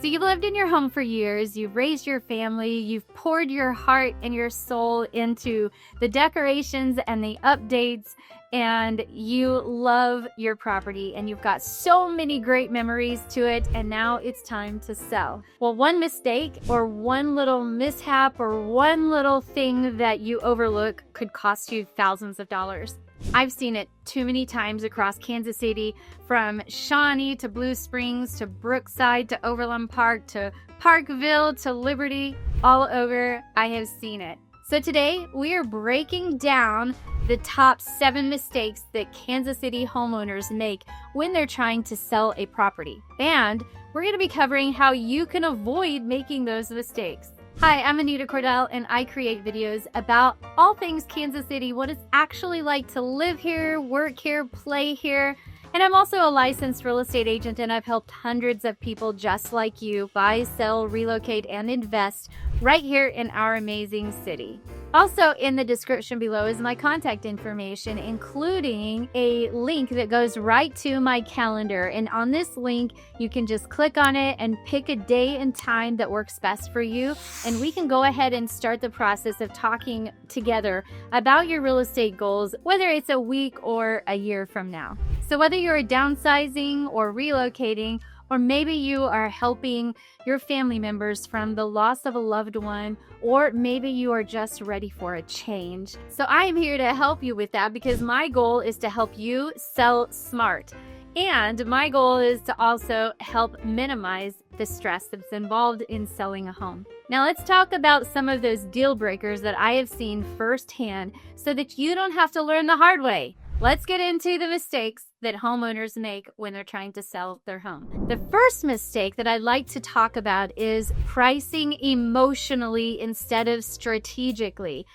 So you've lived in your home for years, you've raised your family, you've poured your heart and your soul into the decorations and the updates, and you love your property and you've got so many great memories to it, and now it's time to sell. Well, one mistake or one little mishap or one little thing that you overlook could cost you thousands of dollars. I've seen it too many times across Kansas City, from Shawnee to Blue Springs to Brookside to Overland Park to Parkville to Liberty. All over, I have seen it. So today, we are breaking down the top 7 mistakes that Kansas City homeowners make when they're trying to sell a property. And we're going to be covering how you can avoid making those mistakes. Hi, I'm Anita Cordell, and I create videos about all things Kansas City, what it's actually like to live here, work here, play here. And I'm also a licensed real estate agent, and I've helped hundreds of people just like you buy, sell, relocate, and invest right here in our amazing city. Also in the description below is my contact information, including a link that goes right to my calendar. And on this link, you can just click on it and pick a day and time that works best for you. And we can go ahead and start the process of talking together about your real estate goals, whether it's a week or a year from now. So whether you're downsizing or relocating, or maybe you are helping your family members from the loss of a loved one, or maybe you are just ready for a change. So I am here to help you with that, because my goal is to help you sell smart. And my goal is to also help minimize the stress that's involved in selling a home. Now let's talk about some of those deal breakers that I have seen firsthand so that you don't have to learn the hard way. Let's get into the mistakes that homeowners make when they're trying to sell their home. The first mistake that I'd like to talk about is pricing emotionally instead of strategically.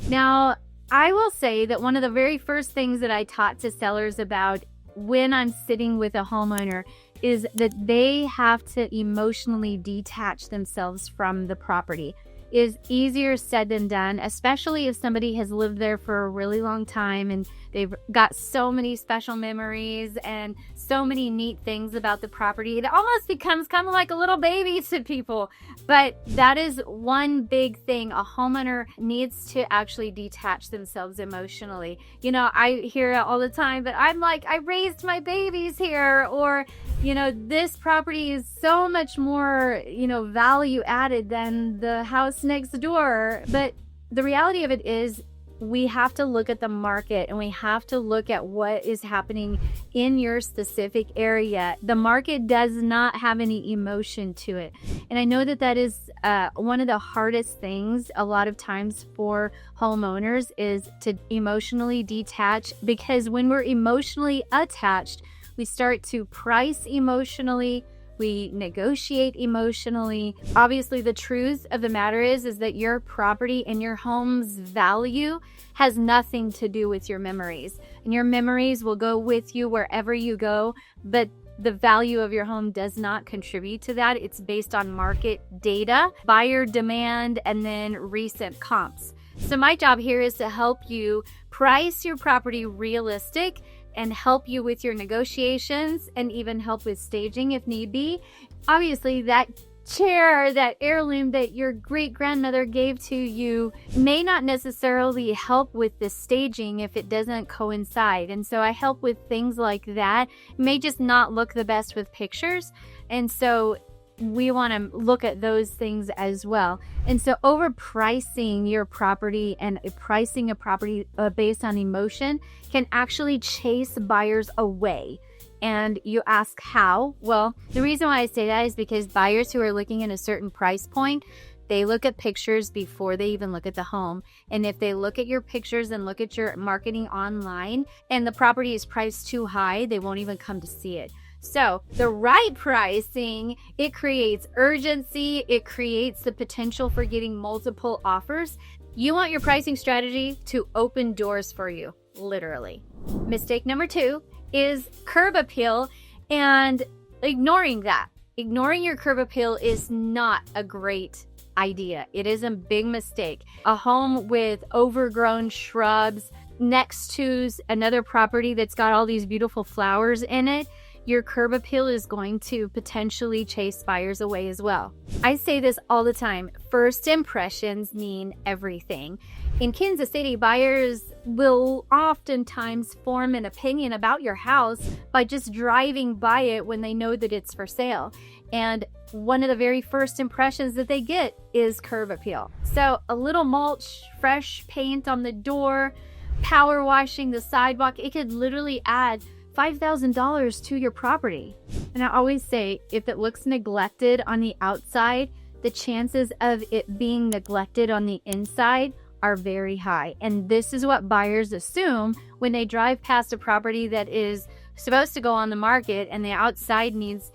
Now, I will say that one of the very first things that I taught to sellers about when I'm sitting with a homeowner is that they have to emotionally detach themselves from the property. Is easier said than done, especially if somebody has lived there for a really long time and they've got so many special memories and so many neat things about the property. It almost becomes kind of like a little baby to people. But that is one big thing. A homeowner needs to actually detach themselves emotionally. You know, I hear it all the time, but I'm like, I raised my babies here, or this property is so much more, value added than the house next door. But the reality of it is we have to look at the market, and we have to look at what is happening in your specific area. The market does not have any emotion to it. And I know that that is one of the hardest things a lot of times for homeowners, is to emotionally detach, because when we're emotionally attached, we start to price emotionally, we negotiate emotionally. Obviously, the truth of the matter is that your property and your home's value has nothing to do with your memories. And your memories will go with you wherever you go, but the value of your home does not contribute to that. It's based on market data, buyer demand, and then recent comps. So my job here is to help you price your property realistic and help you with your negotiations, and even help with staging if need be. Obviously, that chair, that heirloom that your great-grandmother gave to you may not necessarily help with the staging if it doesn't coincide. And so I help with things like that. It may just not look the best with pictures. And so we want to look at those things as well. And so overpricing your property and pricing a property based on emotion can actually chase buyers away. And you ask how? Well, the reason why I say that is because buyers who are looking at a certain price point, they look at pictures before they even look at the home. And if they look at your pictures and look at your marketing online and the property is priced too high, they won't even come to see it. So the right pricing, it creates urgency. It creates the potential for getting multiple offers. You want your pricing strategy to open doors for you, literally. Mistake number 2 is curb appeal and ignoring that. Ignoring your curb appeal is not a great idea. It is a big mistake. A home with overgrown shrubs next to another property that's got all these beautiful flowers in it, your curb appeal is going to potentially chase buyers away as well. I say this all the time. First impressions mean everything. In Kansas City, buyers will oftentimes form an opinion about your house by just driving by it when they know that it's for sale. And one of the very first impressions that they get is curb appeal. So a little mulch, fresh paint on the door, power washing the sidewalk, it could literally add $5,000 to your property. And I always say, if it looks neglected on the outside, the chances of it being neglected on the inside are very high. And this is what buyers assume when they drive past a property that is supposed to go on the market and the outside needs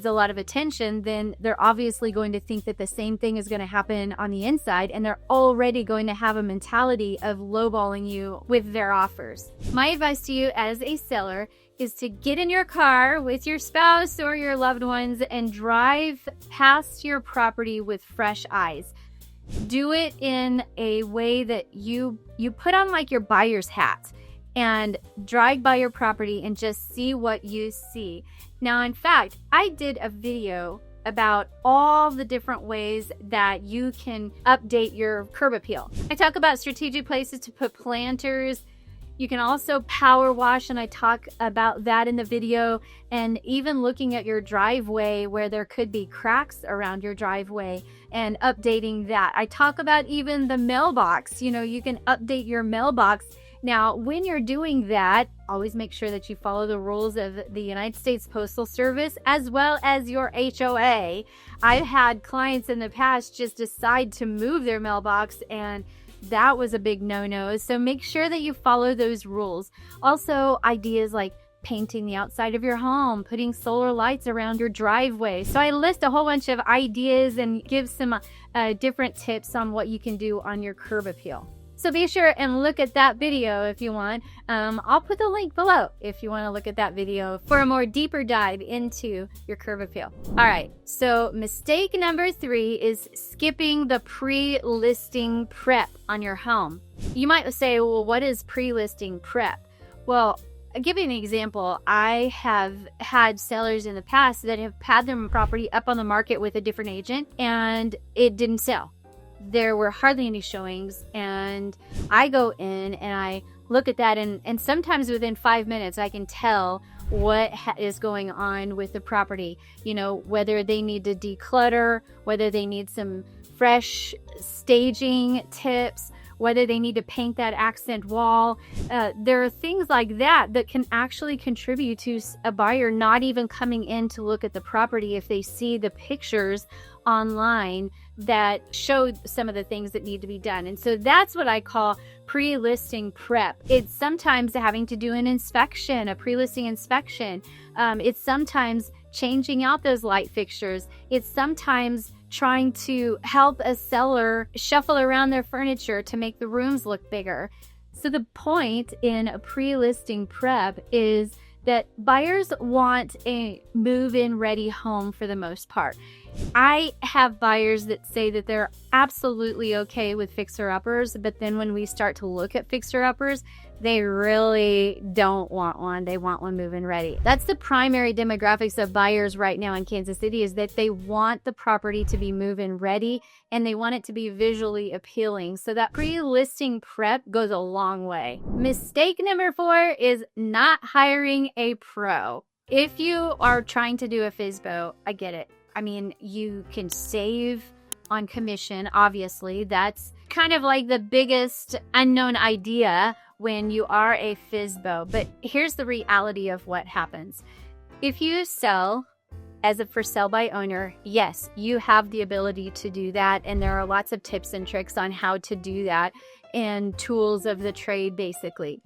a lot of attention. Then they're obviously going to think that the same thing is going to happen on the inside, and they're already going to have a mentality of lowballing you with their offers. My advice to you as a seller is to get in your car with your spouse or your loved ones and drive past your property with fresh eyes. Do it in a way that you put on like your buyer's hat and drive by your property and just see what you see. Now, in fact, I did a video about all the different ways that you can update your curb appeal. I talk about strategic places to put planters. You can also power wash, and I talk about that in the video, and even looking at your driveway where there could be cracks around your driveway and updating that. I talk about even the mailbox. You can update your mailbox. Now, when you're doing that, always make sure that you follow the rules of the United States Postal Service as well as your HOA. I've had clients in the past just decide to move their mailbox, and that was a big no-no. So make sure that you follow those rules. Also, ideas like painting the outside of your home, putting solar lights around your driveway. So I list a whole bunch of ideas and give some different tips on what you can do on your curb appeal. So be sure and look at that video if you want. I'll put the link below if you want to look at that video for a more deeper dive into your curb appeal. All right, so mistake number 3 is skipping the pre-listing prep on your home. You might say, well, what is pre-listing prep? Well, I'll give you an example. I have had sellers in the past that have had their property up on the market with a different agent and it didn't sell. There were hardly any showings, and I go in and I look at that, and sometimes within 5 minutes I can tell what is going on with the property. Whether they need to declutter, whether they need some fresh staging tips, whether they need to paint that accent wall. There are things like that can actually contribute to a buyer not even coming in to look at the property if they see the pictures online that show some of the things that need to be done. And so that's what I call pre-listing prep. It's sometimes having to do an inspection, a pre-listing inspection. It's sometimes changing out those light fixtures. It's sometimes trying to help a seller shuffle around their furniture to make the rooms look bigger. So the point in a pre-listing prep is that buyers want a move-in ready home for the most part. I have buyers that say that they're absolutely okay with fixer-uppers, but then when we start to look at fixer-uppers, they really don't want one. They want one move-in ready. That's the primary demographics of buyers right now in Kansas City, is that they want the property to be move-in ready and they want it to be visually appealing. So that pre-listing prep goes a long way. Mistake number 4 is not hiring a pro. If you are trying to do a FSBO, I get it. I mean, you can save on commission, obviously. That's kind of like the biggest unknown idea when you are a FSBO. But here's the reality of what happens. If you sell as a for sale by owner, yes, you have the ability to do that. And there are lots of tips and tricks on how to do that and tools of the trade, basically.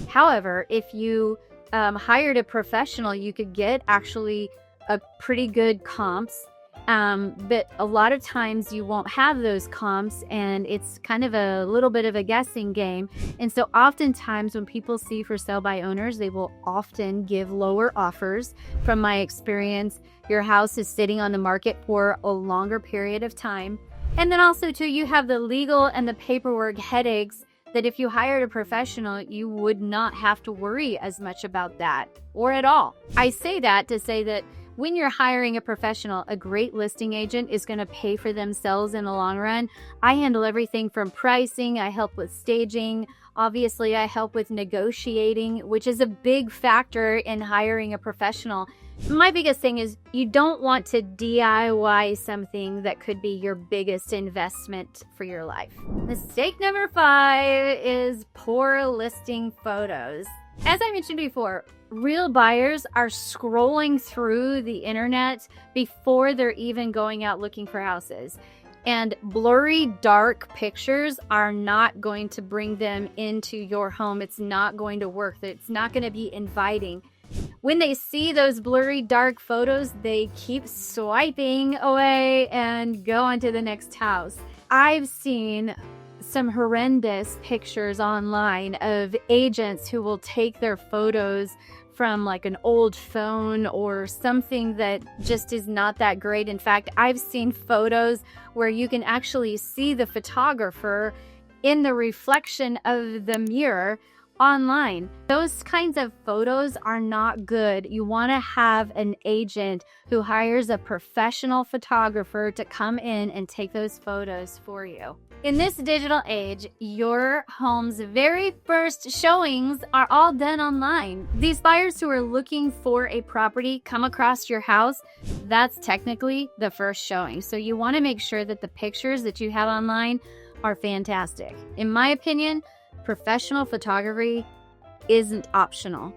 However, if you hired a professional, you could get actually a pretty good comps. But a lot of times you won't have those comps, and it's kind of a little bit of a guessing game. And so oftentimes when people see for sale by owners, they will often give lower offers. From my experience, your house is sitting on the market for a longer period of time. And then also too, you have the legal and the paperwork headaches that if you hired a professional, you would not have to worry as much about that or at all. I say that to say that when you're hiring a professional, a great listing agent is going to pay for themselves in the long run. I handle everything from pricing, I help with staging, obviously I help with negotiating, which is a big factor in hiring a professional. My biggest thing is you don't want to DIY something that could be your biggest investment for your life. Mistake number 5 is poor listing photos. As I mentioned before, real buyers are scrolling through the internet before they're even going out looking for houses. And blurry, dark pictures are not going to bring them into your home. It's not going to work. It's not going to be inviting. When they see those blurry, dark photos, they keep swiping away and go on to the next house. I've seen some horrendous pictures online of agents who will take their photos from like an old phone or something that just is not that great. In fact, I've seen photos where you can actually see the photographer in the reflection of the mirror online. Those kinds of photos are not good. You want to have an agent who hires a professional photographer to come in and take those photos for you. In this digital age, your home's very first showings are all done online. These buyers who are looking for a property come across your house, that's technically the first showing. So you want to make sure that the pictures that you have online are fantastic. In my opinion, professional photography isn't optional.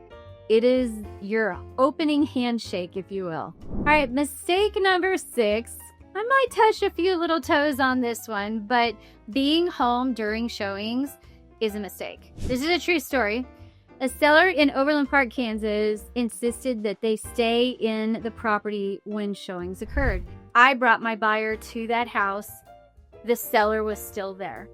It is your opening handshake, if you will. All right, mistake number 6. I might touch a few little toes on this one, but being home during showings is a mistake. This is a true story. A seller in Overland Park, Kansas insisted that they stay in the property when showings occurred. I brought my buyer to that house. The seller was still there.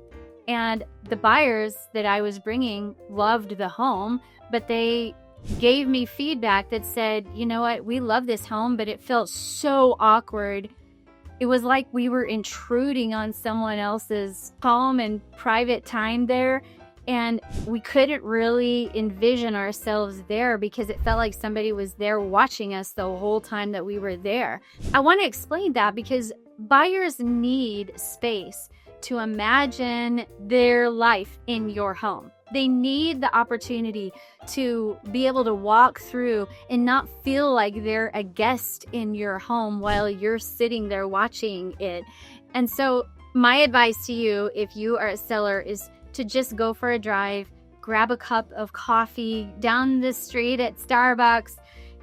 And the buyers that I was bringing loved the home, but they gave me feedback that said, you know what, we love this home, but it felt so awkward. It was like we were intruding on someone else's home and private time there, and we couldn't really envision ourselves there because it felt like somebody was there watching us the whole time that we were there. I want to explain that because buyers need space to imagine their life in your home. They need the opportunity to be able to walk through and not feel like they're a guest in your home while you're sitting there watching it. And so my advice to you, if you are a seller, is to just go for a drive, grab a cup of coffee down the street at Starbucks,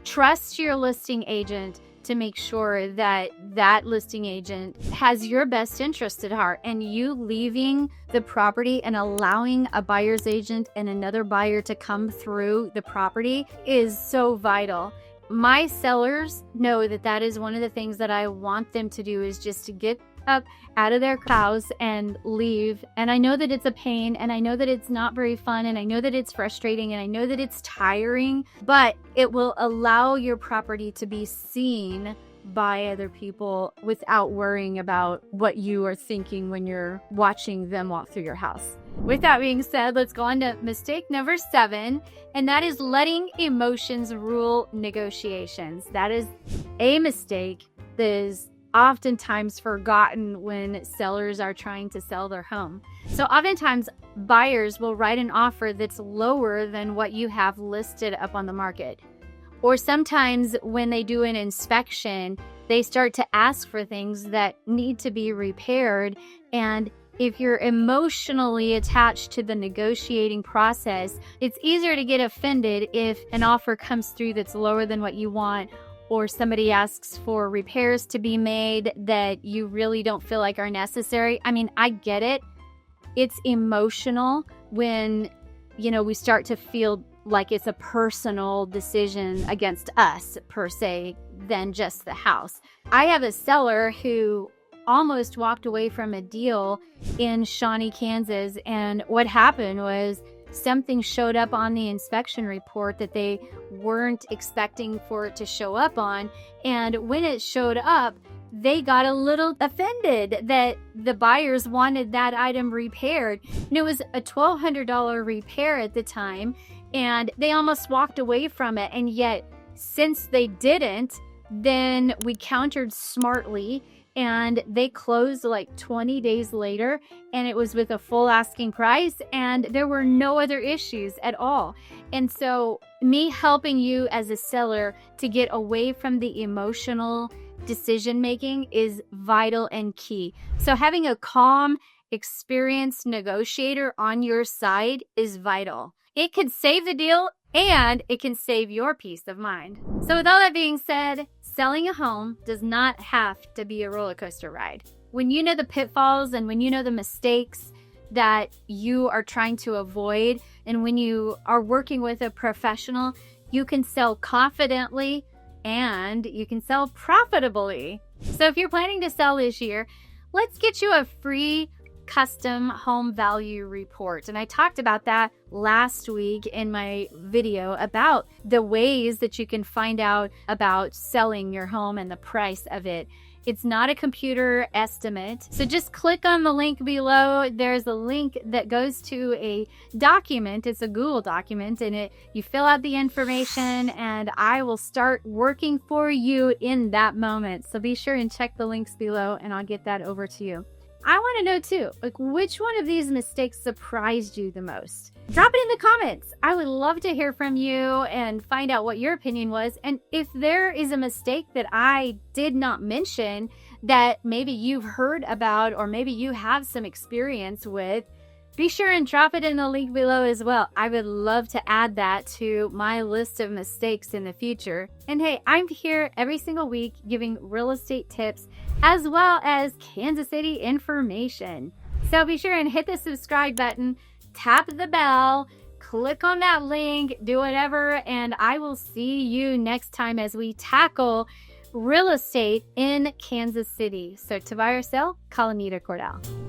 trust your listing agent to make sure that that listing agent has your best interest at heart, and you leaving the property and allowing a buyer's agent and another buyer to come through the property is so vital. My sellers know that that is one of the things that I want them to do, is just to get up out of their house and leave. And I know that it's a pain, and I know that it's not very fun, and I know that it's frustrating, and I know that it's tiring, but it will allow your property to be seen by other people without worrying about what you are thinking when you're watching them walk through your house. With that being said, let's go on to mistake number 7, and that is letting emotions rule negotiations. That is a mistake that is oftentimes forgotten when sellers are trying to sell their home. So oftentimes buyers will write an offer that's lower than what you have listed up on the market. Or sometimes when they do an inspection, they start to ask for things that need to be repaired. And if you're emotionally attached to the negotiating process, it's easier to get offended if an offer comes through that's lower than what you want, or somebody asks for repairs to be made that you really don't feel like are necessary. I mean, I get it. It's emotional when, we start to feel like it's a personal decision against us per se than just the house. I have a seller who almost walked away from a deal in Shawnee, Kansas, and what happened was something showed up on the inspection report that they weren't expecting for it to show up on. And when it showed up, they got a little offended that the buyers wanted that item repaired. And it was a $1,200 repair at the time, and they almost walked away from it. And yet, since they didn't, then we countered smartly, and they closed like 20 days later, and it was with a full asking price, and there were no other issues at all. And so me helping you as a seller to get away from the emotional decision making is vital and key. So having a calm, experienced negotiator on your side is vital. It could save the deal, and it can save your peace of mind. So with all that being said, selling a home does not have to be a roller coaster ride. When you know the pitfalls and when you know the mistakes that you are trying to avoid, and when you are working with a professional, you can sell confidently and you can sell profitably. So if you're planning to sell this year, let's get you a free custom home value report. And I talked about that last week in my video about the ways that you can find out about selling your home and the price of it. It's not a computer estimate. So just click on the link below. There's a link that goes to a document. It's a Google document, and you fill out the information, and I will start working for you in that moment. So be sure and check the links below, and I'll get that over to you. I want to know too, like, which one of these mistakes surprised you the most? Drop it in the comments. I would love to hear from you and find out what your opinion was. And if there is a mistake that I did not mention that maybe you've heard about or maybe you have some experience with, be sure and drop it in the link below as well. I would love to add that to my list of mistakes in the future. And hey, I'm here every single week giving real estate tips as well as Kansas City information. So be sure and hit the subscribe button, tap the bell, click on that link, do whatever, and I will see you next time as we tackle real estate in Kansas City. So to buy or sell, call Anita Cordell.